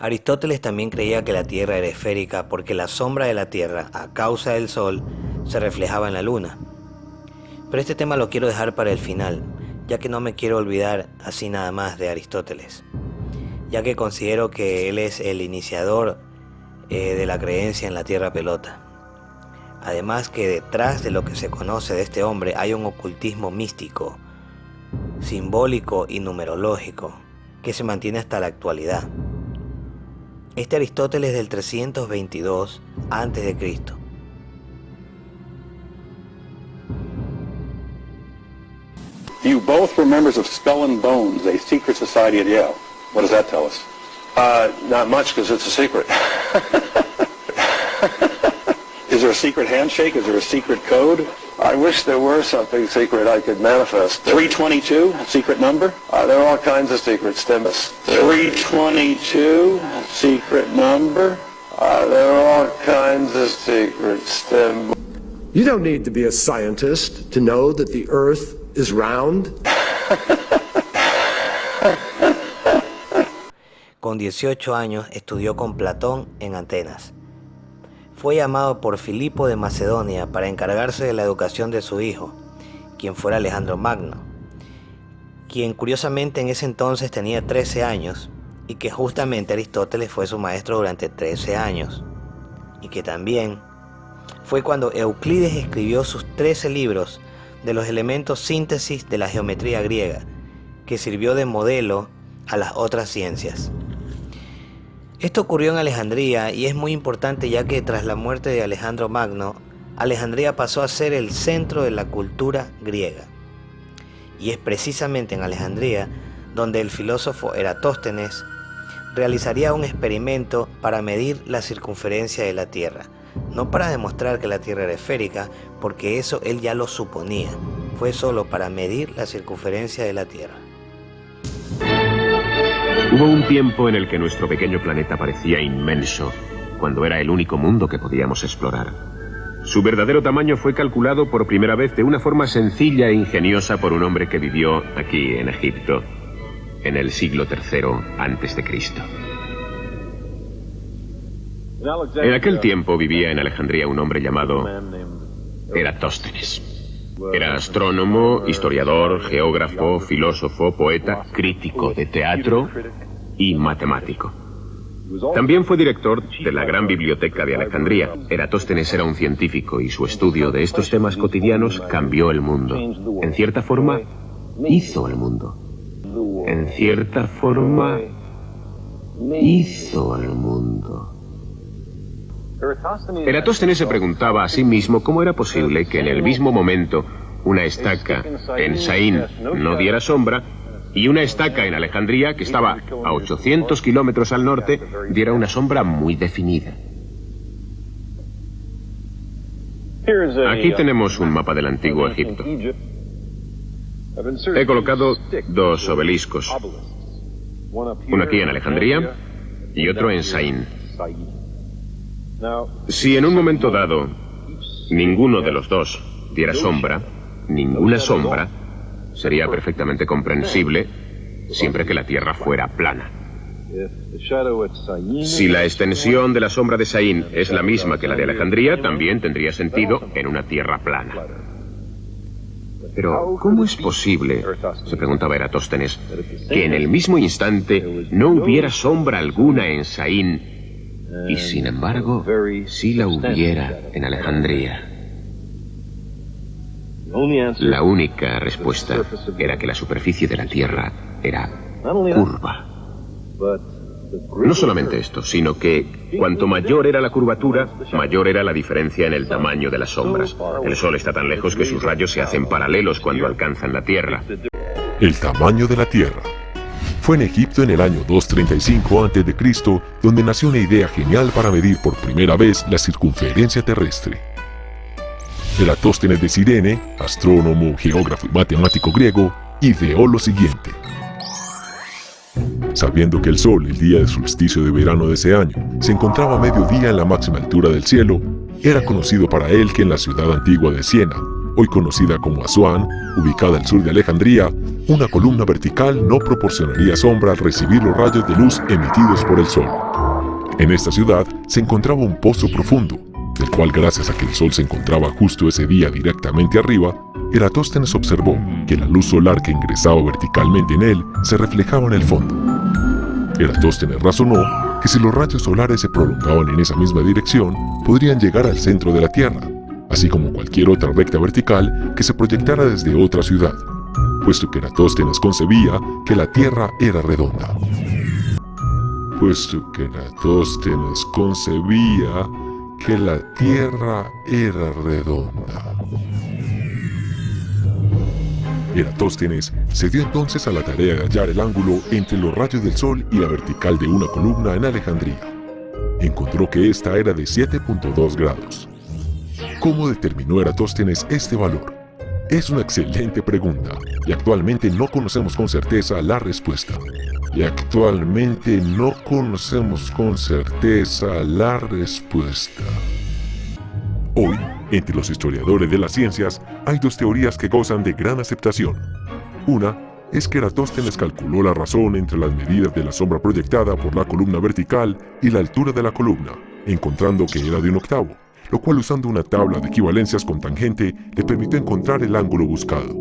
Aristóteles también creía que la Tierra era esférica porque la sombra de la Tierra, a causa del Sol, se reflejaba en la Luna. Pero este tema lo quiero dejar para el final, ya que no me quiero olvidar así nada más de Aristóteles, ya que considero que él es el iniciador de la creencia en la Tierra pelota. Además que detrás de lo que se conoce de este hombre hay un ocultismo místico, simbólico y numerológico que se mantiene hasta la actualidad. Este Aristóteles del 322 a.C. You both were members of Skull and Bones, a secret society at Yale. What does that tell us? Not much, because it's a secret. Is there a secret handshake? Is there a secret code? I wish there were something secret I could manifest. 322, secret number? There are all kinds of secrets, Tim. 322, secret number? There are all kinds of secrets, Tim. You don't need to be a scientist to know that the Earth is round. Con 18 años estudió con Platón en Atenas. Fue llamado por Filipo de Macedonia para encargarse de la educación de su hijo, quien fuera Alejandro Magno, quien curiosamente en ese entonces tenía 13 años y que justamente Aristóteles fue su maestro durante 13 años, y que también fue cuando Euclides escribió sus 13 libros de los elementos síntesis de la geometría griega, que sirvió de modelo a las otras ciencias. Esto ocurrió en Alejandría y es muy importante, ya que tras la muerte de Alejandro Magno, Alejandría pasó a ser el centro de la cultura griega. Y es precisamente en Alejandría donde el filósofo Eratóstenes realizaría un experimento para medir la circunferencia de la Tierra. No para demostrar que la Tierra era esférica, porque eso él ya lo suponía. Fue solo para medir la circunferencia de la Tierra. Hubo un tiempo en el que nuestro pequeño planeta parecía inmenso, cuando era el único mundo que podíamos explorar. Su verdadero tamaño fue calculado por primera vez de una forma sencilla e ingeniosa por un hombre que vivió aquí en Egipto, en el siglo III a.C. En aquel tiempo vivía en Alejandría un hombre llamado Eratóstenes. Era astrónomo, historiador, geógrafo, filósofo, poeta, crítico de teatro y matemático. También fue director de la gran biblioteca de Alejandría. Eratóstenes era un científico y su estudio de estos temas cotidianos cambió el mundo. En cierta forma, hizo el mundo. En cierta forma, hizo el mundo. Eratóstenes se preguntaba a sí mismo cómo era posible que en el mismo momento una estaca en Saín no diera sombra y una estaca en Alejandría, que estaba a 800 kilómetros al norte, diera una sombra muy definida. Aquí tenemos un mapa del antiguo Egipto. He colocado dos obeliscos, uno aquí en Alejandría y otro en Saín. Si en un momento dado ninguno de los dos diera sombra, ninguna sombra, sería perfectamente comprensible siempre que la Tierra fuera plana. Si la extensión de la sombra de Saín es la misma que la de Alejandría, también tendría sentido en una Tierra plana. Pero, ¿cómo es posible, se preguntaba Eratóstenes, que en el mismo instante no hubiera sombra alguna en Saín y sin embargo sí la hubiera en Alejandría? La única respuesta era que la superficie de la Tierra era curva. No solamente esto, sino que cuanto mayor era la curvatura, mayor era la diferencia en el tamaño de las sombras. El Sol está tan lejos que sus rayos se hacen paralelos cuando alcanzan la Tierra. El tamaño de la Tierra. Fue en Egipto en el año 235 a.C. donde nació una idea genial para medir por primera vez la circunferencia terrestre. Eratóstenes de Cirene, astrónomo, geógrafo y matemático griego, ideó lo siguiente. Sabiendo que el Sol, el día del solsticio de verano de ese año, se encontraba a mediodía en la máxima altura del cielo, era conocido para él que en la ciudad antigua de Siena, hoy conocida como Asuán, ubicada al sur de Alejandría, una columna vertical no proporcionaría sombra al recibir los rayos de luz emitidos por el Sol. En esta ciudad se encontraba un pozo profundo, del cual, gracias a que el sol se encontraba justo ese día directamente arriba, Eratóstenes observó que la luz solar que ingresaba verticalmente en él se reflejaba en el fondo. Eratóstenes razonó que si los rayos solares se prolongaban en esa misma dirección, podrían llegar al centro de la Tierra, así como cualquier otra recta vertical que se proyectara desde otra ciudad, puesto que Eratóstenes concebía que la Tierra era redonda. Puesto que Eratóstenes concebía que la Tierra era redonda. Eratóstenes se dio entonces a la tarea de hallar el ángulo entre los rayos del sol y la vertical de una columna en Alejandría. Encontró que ésta era de 7.2 grados. ¿Cómo determinó Eratóstenes este valor? Es una excelente pregunta, y actualmente no conocemos con certeza la respuesta. Hoy, entre los historiadores de las ciencias, hay dos teorías que gozan de gran aceptación. Una es que Eratóstenes calculó la razón entre las medidas de la sombra proyectada por la columna vertical y la altura de la columna, encontrando que era de 1/8, lo cual, usando una tabla de equivalencias con tangente, le permitió encontrar el ángulo buscado.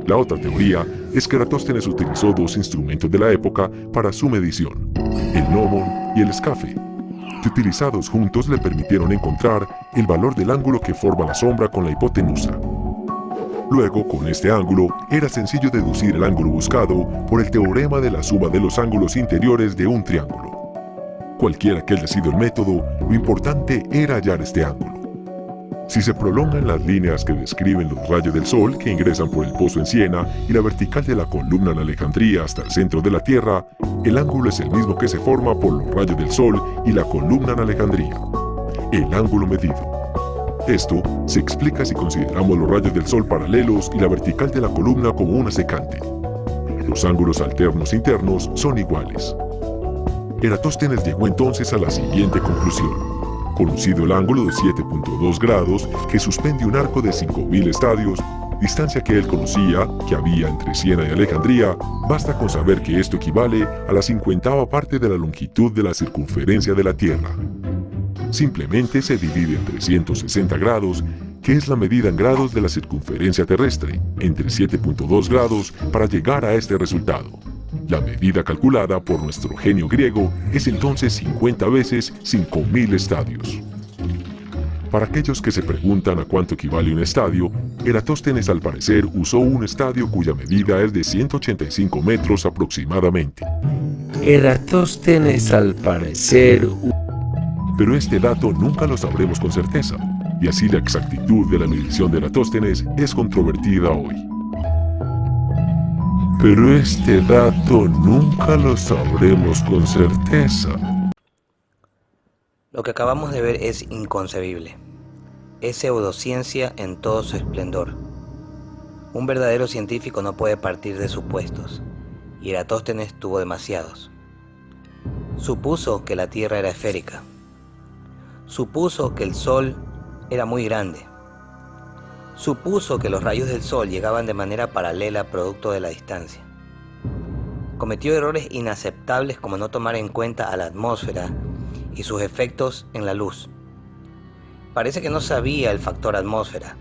La otra teoría es que Eratóstenes utilizó dos instrumentos de la época para su medición, el gnomon y el escafe, que utilizados juntos le permitieron encontrar el valor del ángulo que forma la sombra con la hipotenusa. Luego, con este ángulo, era sencillo deducir el ángulo buscado por el teorema de la suma de los ángulos interiores de un triángulo. Cualquiera que haya sido el método, lo importante era hallar este ángulo. Si se prolongan las líneas que describen los rayos del sol que ingresan por el pozo en Siena y la vertical de la columna en Alejandría hasta el centro de la Tierra, el ángulo es el mismo que se forma por los rayos del sol y la columna en Alejandría, el ángulo medido. Esto se explica si consideramos los rayos del sol paralelos y la vertical de la columna como una secante. Los ángulos alternos internos son iguales. Eratóstenes llegó entonces a la siguiente conclusión. Conocido el ángulo de 7.2 grados que suspende un arco de 5.000 estadios, distancia que él conocía que había entre Siena y Alejandría, basta con saber que esto equivale a la 50ª parte de la longitud de la circunferencia de la Tierra. Simplemente se divide en 360 grados, que es la medida en grados de la circunferencia terrestre, entre 7.2 grados para llegar a este resultado. La medida calculada por nuestro genio griego es entonces 50 veces 5.000 estadios. Para aquellos que se preguntan a cuánto equivale un estadio, Eratóstenes al parecer usó un estadio cuya medida es de 185 metros aproximadamente. Pero este dato nunca lo sabremos con certeza, y así la exactitud de la medición de Eratóstenes es controvertida hoy. Lo que acabamos de ver es inconcebible. Es pseudociencia en todo su esplendor. Un verdadero científico no puede partir de supuestos, y Eratóstenes tuvo demasiados. Supuso que la Tierra era esférica. Supuso que el Sol era muy grande. Supuso que los rayos del sol llegaban de manera paralela producto de la distancia. Cometió errores inaceptables como no tomar en cuenta a la atmósfera y sus efectos en la luz. Parece que no sabía el factor atmósfera.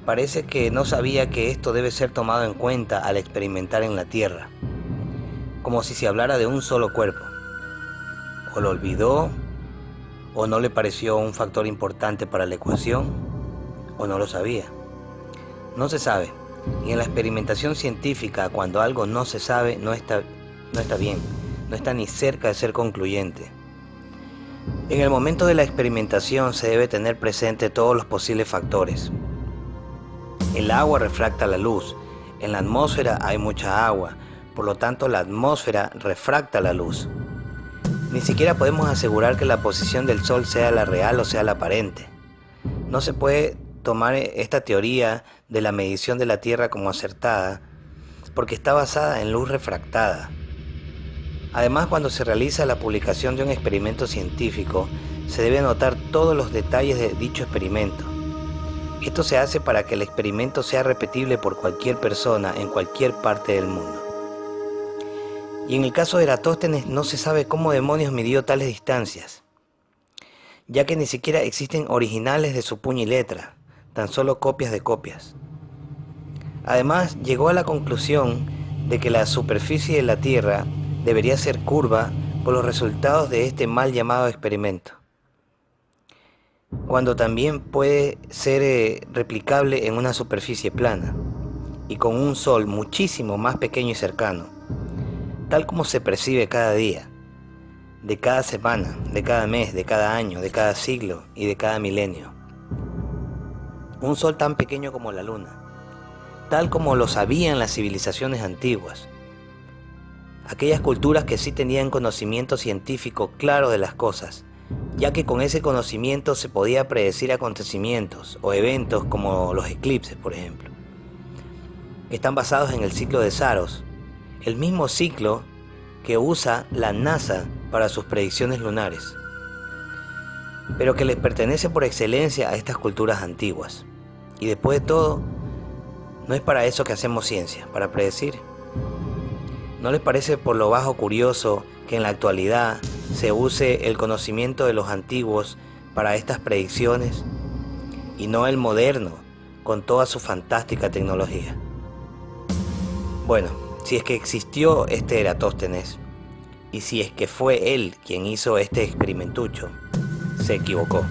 Parece que no sabía que esto debe ser tomado en cuenta al experimentar en la Tierra, como si se hablara de un solo cuerpo. O lo olvidó, o no le pareció un factor importante para la ecuación, o no lo sabía. No se sabe, y en la experimentación científica, cuando algo no se sabe, no está bien, no está ni cerca de ser concluyente. En el momento de la experimentación se debe tener presente todos los posibles factores. El agua refracta la luz, en la atmósfera hay mucha agua, por lo tanto la atmósfera refracta la luz. Ni siquiera podemos asegurar que la posición del sol sea la real o sea la aparente. No se puede tomar esta teoría de la medición de la Tierra como acertada, porque está basada en luz refractada. Además, cuando se realiza la publicación de un experimento científico, se debe anotar todos los detalles de dicho experimento. Esto se hace para que el experimento sea repetible por cualquier persona en cualquier parte del mundo. Y en el caso de Eratóstenes no se sabe cómo demonios midió tales distancias, ya que ni siquiera existen originales de su puño y letra, tan solo copias de copias. Además, llegó a la conclusión de que la superficie de la Tierra debería ser curva por los resultados de este mal llamado experimento, cuando también puede ser replicable en una superficie plana y con un Sol muchísimo más pequeño y cercano, tal como se percibe cada día, de cada semana, de cada mes, de cada año, de cada siglo y de cada milenio. Un Sol tan pequeño como la Luna, tal como lo sabían las civilizaciones antiguas, aquellas culturas que sí tenían conocimiento científico claro de las cosas, ya que con ese conocimiento se podía predecir acontecimientos o eventos como los eclipses, por ejemplo, que están basados en el ciclo de Saros, el mismo ciclo que usa la NASA para sus predicciones lunares, pero que les pertenece por excelencia a estas culturas antiguas. Y después de todo, no es para eso que hacemos ciencia, para predecir. ¿No les parece por lo bajo curioso que en la actualidad se use el conocimiento de los antiguos para estas predicciones y no el moderno con toda su fantástica tecnología? Bueno, si es que existió este Eratóstenes y si es que fue él quien hizo este experimentucho, se equivocó.